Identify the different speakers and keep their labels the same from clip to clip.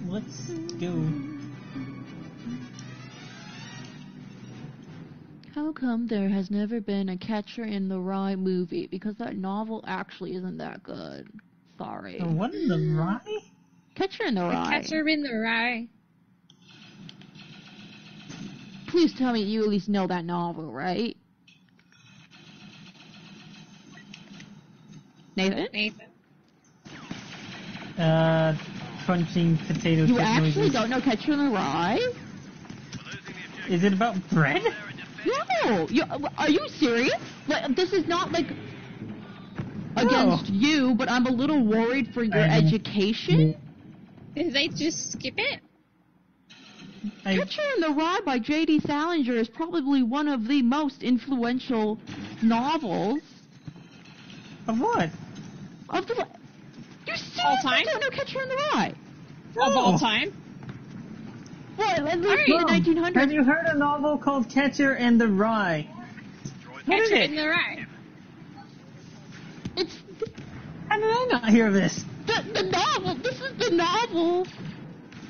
Speaker 1: let's go.
Speaker 2: How come there has never been a Catcher in the Rye movie? Because that novel actually isn't that good. Sorry.
Speaker 1: What in the Rye?
Speaker 2: Catcher in the Rye.
Speaker 3: Catcher in the Rye.
Speaker 2: Please tell me you at least know that novel, right? Nathan?
Speaker 1: Crunching potato
Speaker 2: You
Speaker 1: chip
Speaker 2: actually
Speaker 1: noises.
Speaker 2: don't know Catcher in the Rye?
Speaker 1: Is it about bread?
Speaker 2: No! Are you serious? Like, this is not, like, against you, but I'm a little worried for your education.
Speaker 3: Did they just skip it?
Speaker 2: Catcher in the Rye by J.D. Salinger is probably one of the most influential novels.
Speaker 1: Of what?
Speaker 2: Of the... You seriously
Speaker 3: All time?
Speaker 2: don't know Catcher in the Rye?
Speaker 3: Of all time?
Speaker 2: Well, at least in the 1900s.
Speaker 1: Have you heard a novel called Catcher in the Rye? What is
Speaker 3: Catcher
Speaker 1: it?
Speaker 3: in the Rye.
Speaker 2: It's...
Speaker 1: How did I not hear this?
Speaker 2: The novel, this is the novel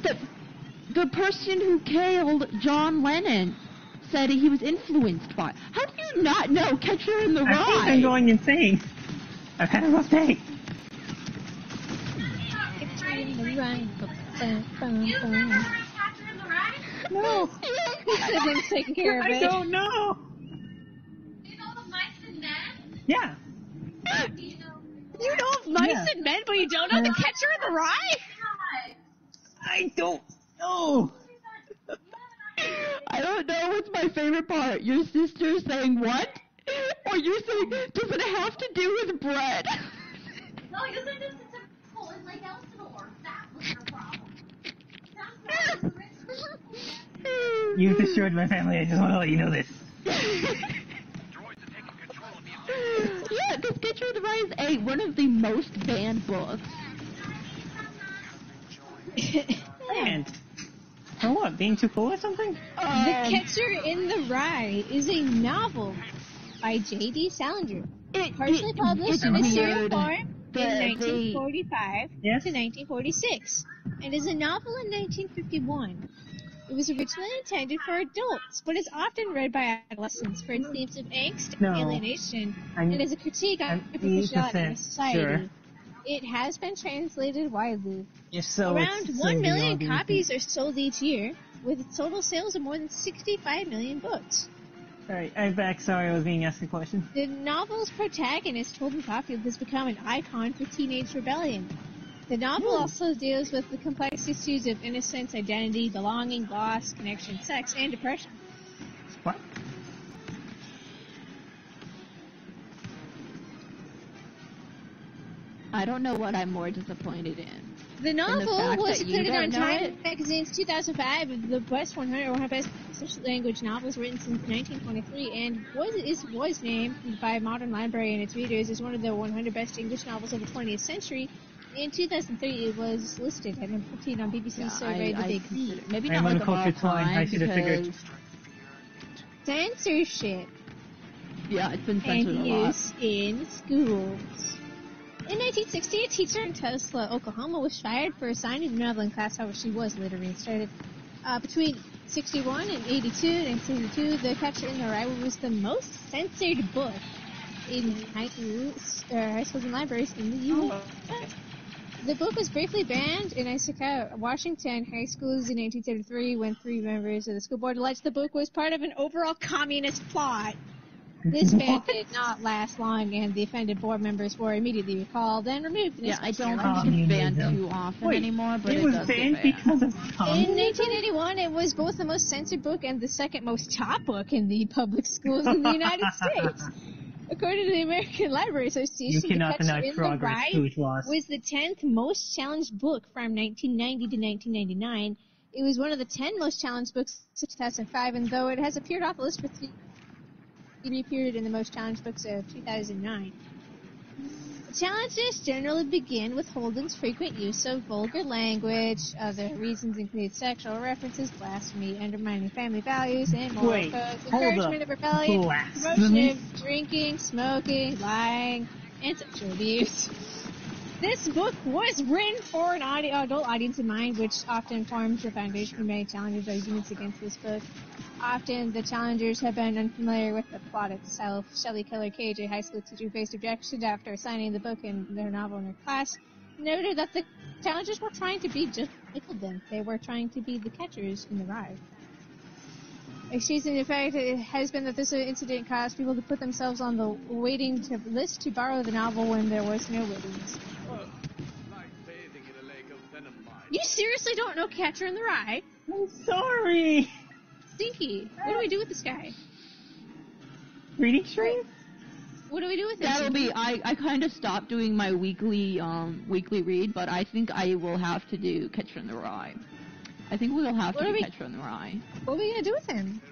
Speaker 2: that the person who killed John Lennon said he was influenced by. How do you not know Catcher in the Rye?
Speaker 1: I think I'm going insane. I've had a rough day.
Speaker 3: Catcher in the Rye.
Speaker 4: You remember Catcher in the Rye?
Speaker 1: No.
Speaker 3: His siblings taking care of
Speaker 1: I
Speaker 3: it.
Speaker 1: don't know.
Speaker 4: Do you know the Mice and Men?
Speaker 1: Yeah.
Speaker 4: Do you know?
Speaker 3: You know of Mice and Men, but you don't know the Catcher in the Rye?
Speaker 4: Hi.
Speaker 1: I don't know.
Speaker 2: I don't know what's my favorite part. Your sister saying what? Or you saying, does it have to do with bread?
Speaker 4: No, you said this is a pull and lay down to the work. That was your problem. That's what I was
Speaker 1: You've destroyed my family. I just want to let you know this.
Speaker 2: Yeah, because Catcher in the Rye is one of the most banned books.
Speaker 1: And for what? Being too cool or something?
Speaker 3: The Catcher in the Rye is a novel by J.D. Salinger, partially published in a serial form in 1945 to 1946, and is a novel in 1951. It was originally intended for adults, but is often read by adolescents for its themes of angst and alienation, and as a critique on superficiality in society.
Speaker 1: Sure.
Speaker 3: It has been translated widely.
Speaker 1: If so,
Speaker 3: Around 1 million copies are sold each year, with total sales of more than 65 million books.
Speaker 1: Alright, I'm back. Sorry, I was being asked a question.
Speaker 3: The novel's protagonist, Holden Caulfield, has become an icon for teenage rebellion. The novel also deals with the complex issues of innocence, identity, belonging, loss, connection, sex, and depression.
Speaker 1: What?
Speaker 2: I don't know what I'm more disappointed in.
Speaker 3: The novel was included on Time
Speaker 2: it?
Speaker 3: Magazine's 2005 of the Best 100 Best English Language Novels Written since 1923, and was named by Modern Library and its readers as one of the 100 Best English Novels of the 20th century. In 2003, it was listed at number 15 on BBC's survey The Big C.
Speaker 2: Maybe not like of all time,
Speaker 1: I should have figured.
Speaker 3: Censorship.
Speaker 2: Yeah, it's been censored
Speaker 3: and
Speaker 2: a lot.
Speaker 3: use in schools. In 1960, a teacher in Tulsa, Oklahoma, was fired for assigning the novel in class. However, she was later reinstated. Between 61 and 1962, The Catcher in the Rye was the most censored book in high schools and libraries in the U.S. The book was briefly banned in Yunalescka, Washington high schools in 1973 when 3 members of the school board alleged the book was part of an overall communist plot. This ban did not last long, and the offended board members were immediately recalled and removed.
Speaker 2: Yeah, I don't think it's banned too often anymore, but it does
Speaker 1: banned
Speaker 2: get banned.
Speaker 1: because of communism?
Speaker 3: In 1981, it was both the most censored book and the second most taught book in the public schools in the United States. According to the American Library Association,
Speaker 1: You cannot
Speaker 3: The Catcher
Speaker 1: deny
Speaker 3: in the
Speaker 1: progress,
Speaker 3: Rye
Speaker 1: bourgeois.
Speaker 3: was the 10th most challenged book from 1990 to 1999. It was one of the 10 most challenged books of 2005, and though it has appeared off the list for 3 appeared in the most challenged books of 2009. The challenges generally begin with Holden's frequent use of vulgar language. Other reasons include sexual references, blasphemy, undermining family values, and moral codes, encouragement of rebellion, promotion of drinking, smoking, lying, and sexual abuse. This book was written for an adult audience in mind, which often forms the foundation for many challengers' arguments against this book. Often, the challengers have been unfamiliar with the plot itself. Shelley Keller Cage, a high school teacher who faced objections after assigning the book in their novel in her class, noted that the challengers were trying to be just like them. They were trying to be the catchers in the rye. Excusing the fact it has been that this incident caused people to put themselves on the waiting list to borrow the novel when there was no waiting list. You seriously don't know Catcher in the Rye?
Speaker 1: I'm sorry.
Speaker 3: Stinky, what do we do with this guy?
Speaker 1: Reading stream?
Speaker 3: What do we do with him?
Speaker 2: That'll be. I kind of stopped doing my weekly read, but I think I will have to do Catcher in the Rye. I think we will have to do Catcher in the Rye.
Speaker 3: What are we gonna do with him?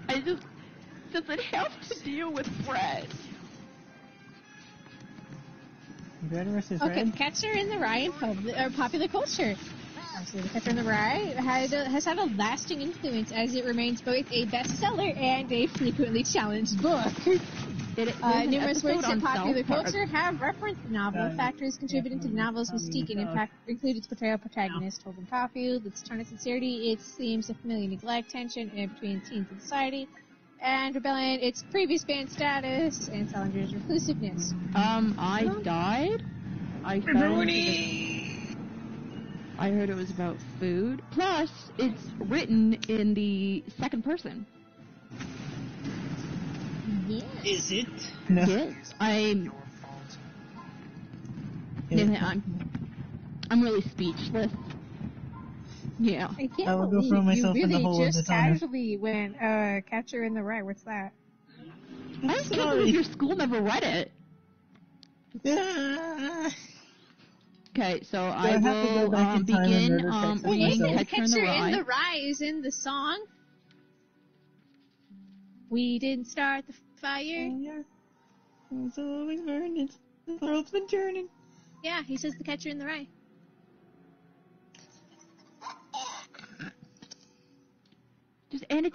Speaker 2: Does it have to deal with Fred?
Speaker 1: Red versus
Speaker 3: Okay,
Speaker 1: red?
Speaker 3: Catcher in the Rye in popular culture. Obviously, the Catcher in the Rye has had a lasting influence as it remains both a bestseller and a frequently challenged book. Numerous works in popular culture have referenced the novel. Factors contributing to the novel's mystique and impact include its portrayal of protagonist Holden Caulfield, its tone of sincerity, its themes of familial neglect, tension between teens and society, and rebellion, its previous banned status, and Salinger's reclusiveness.
Speaker 2: I died. I heard it was about food. Plus, it's written in the second person.
Speaker 3: Yeah.
Speaker 1: Is it? No.
Speaker 2: Yes, I'm really speechless. Yeah.
Speaker 3: I can't
Speaker 1: I will go
Speaker 3: believe
Speaker 1: throw myself
Speaker 3: you
Speaker 1: in the
Speaker 3: really
Speaker 1: hole of
Speaker 3: just
Speaker 1: the tunnel.
Speaker 3: casually went, Catcher in the Rye, what's that?
Speaker 2: I can't believe your school never read it. Okay, so I
Speaker 1: have to go
Speaker 2: will
Speaker 1: back in time and
Speaker 2: begin
Speaker 1: murder Texas
Speaker 2: reading
Speaker 1: myself.
Speaker 2: Catcher in the Rye.
Speaker 3: in the Rye is in the song. We didn't start the fire.
Speaker 1: It's always burning. The world's been turning.
Speaker 3: Yeah, he says the Catcher in the Rye.
Speaker 2: And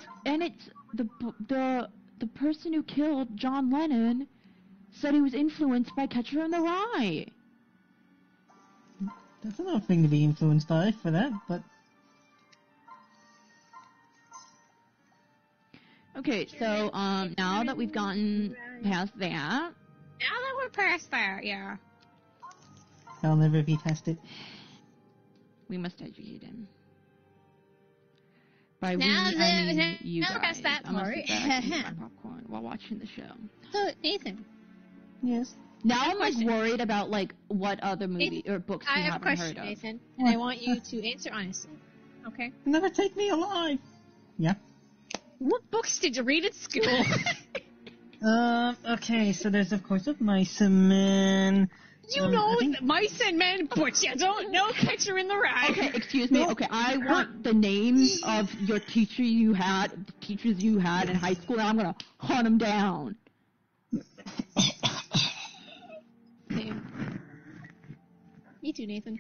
Speaker 2: it's the person who killed John Lennon said he was influenced by Catcher in the Rye.
Speaker 1: That's enough thing to be influenced by for that, but...
Speaker 2: Okay, so, now that we've gotten past that...
Speaker 3: Now that we're past that, yeah.
Speaker 1: I'll never be tested.
Speaker 2: We must educate him. By
Speaker 3: Now
Speaker 2: we, I mean
Speaker 3: that-
Speaker 2: you
Speaker 3: now
Speaker 2: guys.
Speaker 3: past that
Speaker 2: I'm gonna
Speaker 3: part.
Speaker 2: sit back and eat my popcorn while watching the show.
Speaker 3: So, Nathan,
Speaker 1: Yes.
Speaker 2: Now I'm, like,
Speaker 3: question.
Speaker 2: worried about, like, what other movie or books
Speaker 3: I
Speaker 2: you
Speaker 3: have a
Speaker 2: haven't
Speaker 3: question,
Speaker 2: heard of.
Speaker 3: Nathan, and I want you to answer honestly. Okay?
Speaker 1: Never take me alive! Yeah.
Speaker 3: What books did you read at school?
Speaker 1: Okay, so there's of course of Mice and Men.
Speaker 3: You know Mice and Men, but you don't know Catcher in the Rye.
Speaker 2: Okay, excuse me. Okay, I want the names of your teachers you had in high school, and I'm gonna hunt them down.
Speaker 3: Same. Me too, Nathan.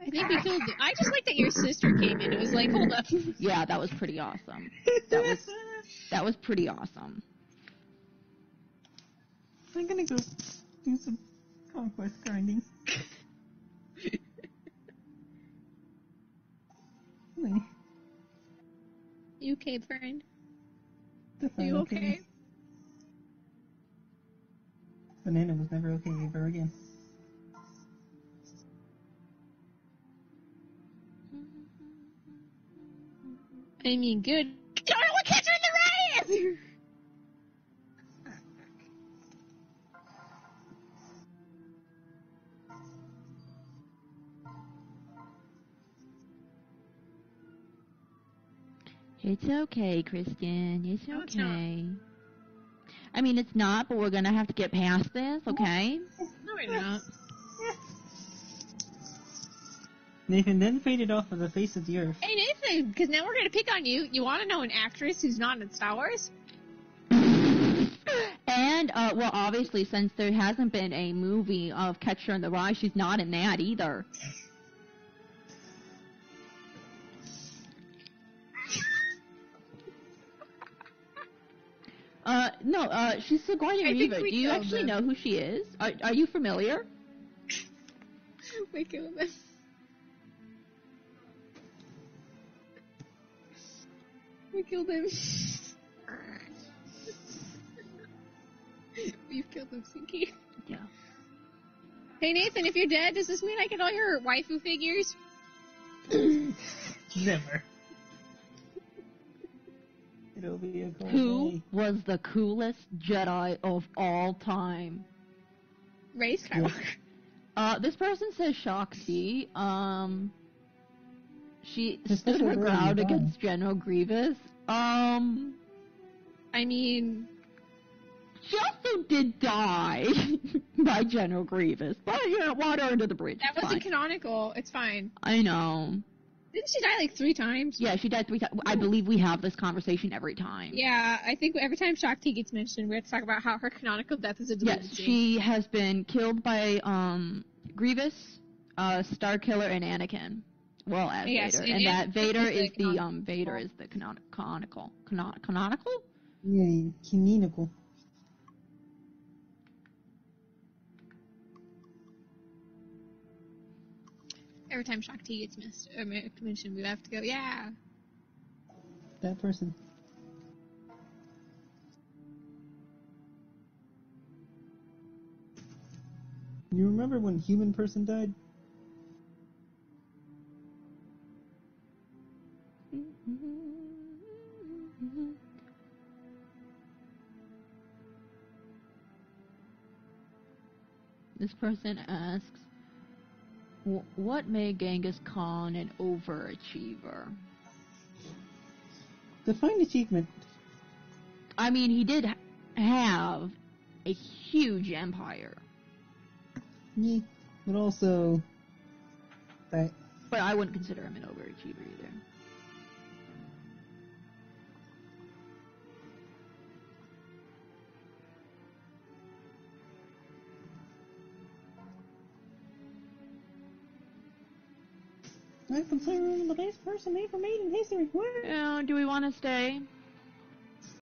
Speaker 3: I think we killed it. I just like that your sister came in. It was like, hold up.
Speaker 2: Yeah, that was pretty awesome. That was pretty awesome.
Speaker 1: I'm gonna go do some conquest grinding.
Speaker 3: You okay, friend?
Speaker 1: That's
Speaker 3: You
Speaker 1: not
Speaker 3: okay?
Speaker 1: Banana was never okay ever again.
Speaker 3: I mean, good. Don't know what Catcher in the Rye is!
Speaker 2: It's okay, Kristen. It's
Speaker 3: No, it's not.
Speaker 2: okay. I mean, it's not, but we're gonna have to get past this, okay?
Speaker 3: No, we're not.
Speaker 1: Nathan then faded off of the face of the earth.
Speaker 3: Hey, Nathan, because now we're going to pick on you. You want to know an actress who's not in Star Wars?
Speaker 2: And, well, obviously, since there hasn't been a movie of Catcher in the Rye, she's not in that either. No, she's Sigourney
Speaker 3: I think
Speaker 2: Weaver.
Speaker 3: we
Speaker 2: Do you
Speaker 3: know
Speaker 2: actually
Speaker 3: them.
Speaker 2: know who she is? Are you familiar?
Speaker 3: We killed them. We killed him. We've killed him, Sinky.
Speaker 2: Yeah.
Speaker 3: Hey Nathan, if you're dead, does this mean I get all your waifu figures?
Speaker 1: Never. It'll be a cool
Speaker 2: Who
Speaker 1: day.
Speaker 2: was the coolest Jedi of all time?
Speaker 3: Rey Skywalker.
Speaker 2: This person says Shakti. She
Speaker 1: This
Speaker 2: stood
Speaker 1: person
Speaker 2: her
Speaker 1: already
Speaker 2: ground
Speaker 1: died.
Speaker 2: against General Grievous.
Speaker 3: I mean,
Speaker 2: She also did die by General Grievous, but water under the bridge.
Speaker 3: that
Speaker 2: it's
Speaker 3: wasn't
Speaker 2: fine.
Speaker 3: canonical. It's fine.
Speaker 2: I know.
Speaker 3: Didn't she die like 3 times?
Speaker 2: Yeah, she died 3 times. I believe we have this conversation every time.
Speaker 3: Yeah, I think every time Shakti gets mentioned, we have to talk about how her canonical death is a deleted
Speaker 2: Yes,
Speaker 3: scene.
Speaker 2: she has been killed by Grievous, Starkiller, and Anakin. Well, as
Speaker 3: Yes,
Speaker 2: Vader,
Speaker 3: and
Speaker 2: and that
Speaker 3: Anakin
Speaker 2: Vader
Speaker 3: is the
Speaker 2: is the
Speaker 3: canonical.
Speaker 2: Vader is the canonical. Canonical?
Speaker 1: Yeah, canonical.
Speaker 3: Every time Shakti gets mentioned, we have to go, yeah.
Speaker 1: That person. You remember when human person died?
Speaker 2: This person asks, what made Genghis Khan an overachiever?
Speaker 1: Define achievement.
Speaker 2: I mean, he did have a huge empire,
Speaker 1: Yeah, but also that
Speaker 2: but I wouldn't consider him an overachiever either.
Speaker 1: I consider him the best person ever made in history. What?
Speaker 2: Do we want to stay?